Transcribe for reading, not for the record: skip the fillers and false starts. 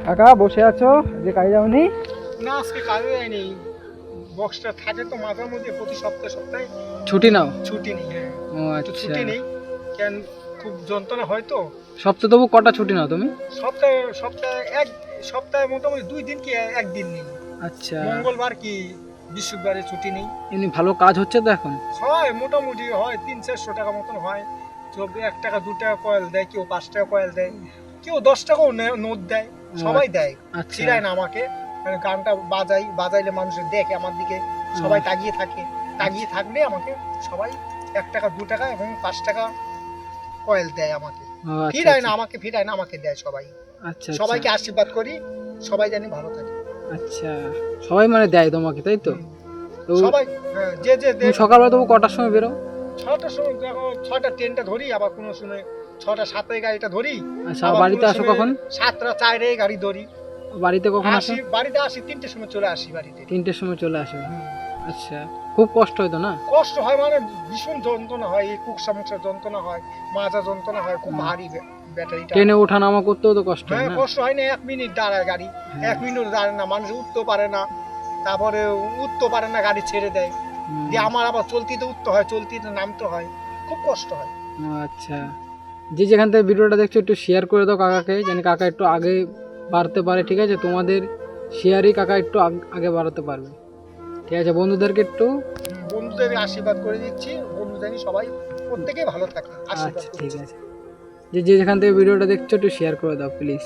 কাকা বসে আছো যে কাজে যাওনি? না, আজকে কাজে যায়নি। বক্সটা থাকে তো মাথার মধ্যে, প্রতি সপ্তাহে ছুটি নাও? ছুটি নেই। হ্যাঁ, ও তো আচ্ছা। ছুটি নেই কেন, খুব যন্ত্রণা হয় তো। সপ্তাহে তবু কটা ছুটি নাও তুমি? সপ্তাহে মোটামুটি 2 দিন কি একদিন নেই। আচ্ছা, মঙ্গলবার কি বৃহস্পতিবারে ছুটি নেই। এমনি ভালো কাজ হচ্ছে তো এখন? হয় মোটামুটি, হয় 300-400 টাকা মতন হয়। কেউ 1 টাকা 2 টাকা কয়েল দেয়, কেউ 5 টাকা কয়েল দেয়, কেউ 10 টাকাও নোট দেয়, সবাই দেয়। আচ্ছা ফিরায় না আমাকে, মানে গানটা বাজাইলে মানুষ দেখে আমার দিকে, সবাই তাকিয়ে থাকে। তাকিয়ে থাকলে আমাকে সবাই 1 টাকা 2 টাকা এবং 5 টাকা কয়েল দেয় আমাকে। ও আচ্ছা ফিরায় না আচ্ছা। আমাকে, আমাকে দেয় সবাই। আচ্ছা সবাইকে আচ্ছা। আশীর্বাদ করি, সবাই জানি ভালো থাকে। আচ্ছা, সবাই মানে দেয় তোমাকে তাই তো? হুম, তো সবাই। হ্যাঁ, যে তুমি দেয়। সকালবেলা তবু কটার সময় বেরো? 6টার সময় দেখো, 6টার ট্রেনটা ধরি, আবার কোনো সময় 6টা 7টায় গাড়িটা ধরি, আচ্ছা, আবার বাড়িতে কোনো আসো সময় কখন? 7টা 4টায় গাড়ি ধরি। বাড়িতে কখন আসো? বাড়িতে আসি 3টের সময়, চলে আসি বাড়িতে। 3টের সময় চলে আসো? হুম। আচ্ছা, খুব কষ্ট হয়তো না? কষ্ট হয়, মানে ভীষণ যন্ত্রণা হয়, এই কুক সমস্যার যন্ত্রণা হয়, মাজা যন্ত্রণা হয়, খুব ভারী ব্যাটারিটা। ট্রেনে ওঠা নামা করতেও তো কষ্ট হয় হ্যাঁ, না? কষ্ট হয় না। 1 মিনিট দাঁড়ায় গাড়ি, হ্যাঁ। 1 মিনিট দাঁড়ায় না, মানুষ উঠতেও পারে না। তারপরে উঠতে পারে না, গাড়ি ছেড়ে দেয়। হুম, দিয়ে আমার আবার চলতিতে উঠতে হয়, চলতিতে নামতে হয়, খুব কষ্ট হয়। ও আচ্ছা। যে যেখান থেকে ভিডিওটা দেখছো একটু শেয়ার করে দাও কাকাকে, যেন কাকা একটু আগে বাড়তে পারে, ঠিক আছে? তোমাদের শেয়ারই কাকা একটু আগে বাড়াতে পারবে, ঠিক আছে? বন্ধুদেরকে একটু। বন্ধুদের আশীর্বাদ করে দিচ্ছি, বন্ধু জানি সবাই প্রত্যেকেই ভালো থাকে, আশীর্বাদ আচ্ছা ঠিক করছি। আছে। যে যেখান থেকে ভিডিওটা দেখছো একটু শেয়ার করে দাও প্লিজ।